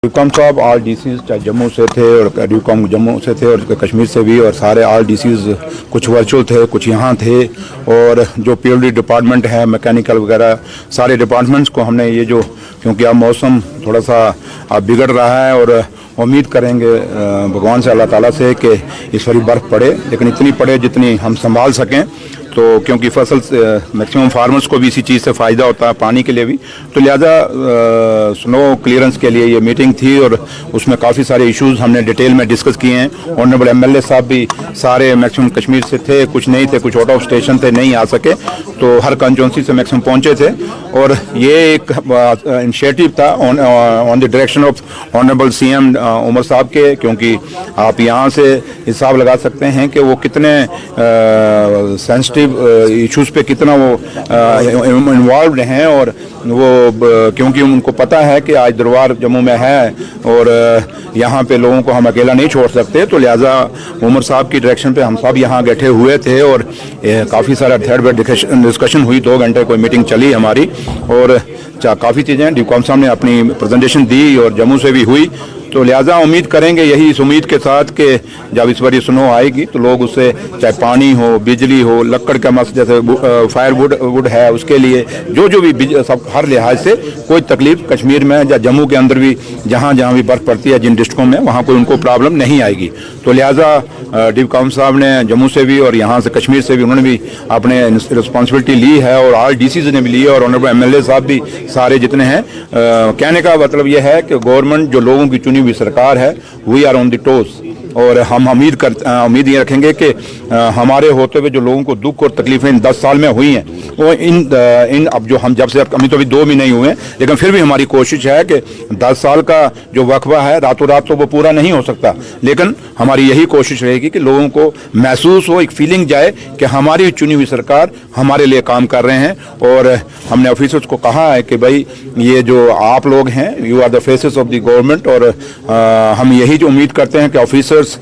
ड्यूकॉम साहब all DCs चाहे जम्मू से थे और ड्यूकॉम जम्मू से थे और कश्मीर से भी, और सारे ऑल डीसीज कुछ वर्चुअल थे कुछ यहाँ थे, और जो पीडब्ल्यूडी डिपार्टमेंट है मैकेनिकल वगैरह सारे डिपार्टमेंट्स को हमने ये जो, क्योंकि अब मौसम थोड़ा सा अब बिगड़ रहा है और उम्मीद करेंगे भगवान से अल्लाह ताला से कि इस बारी बर्फ़ पड़े, लेकिन इतनी पड़े जितनी हम संभाल सकें। तो क्योंकि फसल मैक्सिमम फार्मर्स को भी इसी चीज़ से फ़ायदा होता है, पानी के लिए भी, तो लिहाजा स्नो क्लियरेंस के लिए ये मीटिंग थी और उसमें काफ़ी सारे इश्यूज़ हमने डिटेल में डिस्कस किए हैं। ऑनरेबल एमएलए साहब भी सारे मैक्सिमम कश्मीर से थे, कुछ नहीं थे, कुछ आउट ऑफ स्टेशन थे, नहीं आ सके, तो हर कंस्टिट्यूंसी से मैक्सिमम पहुँचे थे। और ये एक इनिशिएटिव था on the direction of honourable CM Omar साहब के, क्योंकि आप यहाँ से हिसाब लगा सकते हैं कि वो कितने सेंसिटिव इश्यूज़ पे कितना वो इन्वॉल्व हैं, और वो क्योंकि उनको पता है कि आज दरबार जम्मू में है और यहाँ पे लोगों को हम अकेला नहीं छोड़ सकते, तो लिहाजा उमर साहब की डायरेक्शन पे हम सब यहाँ बैठे हुए थे और काफ़ी सारा थर्ड बेड डिस्कशन हुई, 2 घंटे कोई मीटिंग चली हमारी, और काफ़ी चीज़ें ड्यूकॉम साहब ने अपनी प्रेजेंटेशन दी और जम्मू से भी हुई। तो लिहाजा उम्मीद करेंगे यही इस उम्मीद के साथ कि जब इस बार स्नो आएगी तो लोग उससे चाहे पानी हो, बिजली हो, लकड़ का मस जैसे फायर वुड है, उसके लिए जो भी सब हर लिहाज से कोई तकलीफ कश्मीर में या जम्मू के अंदर भी जहाँ भी बर्फ़ पड़ती है जिन डिस्ट्रिक्टों में, वहाँ कोई उनको प्रॉब्लम नहीं आएगी। तो लिहाजा ड्यूकॉम साहब ने जम्मू से भी और यहाँ से कश्मीर से भी उन्होंने भी अपने रिस्पॉन्सिबिलिटी ली है और ऑल डीसीज ने भी ली है और ऑनरेबल एमएलए साहब भी सारे जितने हैं। कहने का मतलब यह है कि गवर्नमेंट जो लोगों की चुनी हुई सरकार है, we are on the toes, और हम उम्मीद ये रखेंगे कि हमारे होते हुए जो लोगों को दुख और तकलीफें इन 10 साल में हुई हैं वो इन अब जो हम जब से अभी तो अभी 2 भी नहीं हुए हैं, लेकिन फिर भी हमारी कोशिश है कि 10 साल का जो वक्फा है रातों रात तो वो पूरा नहीं हो सकता, लेकिन हमारी यही कोशिश रहेगी कि लोगों को महसूस हो, एक फीलिंग जाए कि हमारी चुनी हुई सरकार हमारे लिए काम कर रहे हैं। और हमने ऑफिसर्स को कहा है कि भाई ये जो आप लोग हैं, you are the faces of the government, और हम यही जो उम्मीद करते हैं कि ऑफिसर्स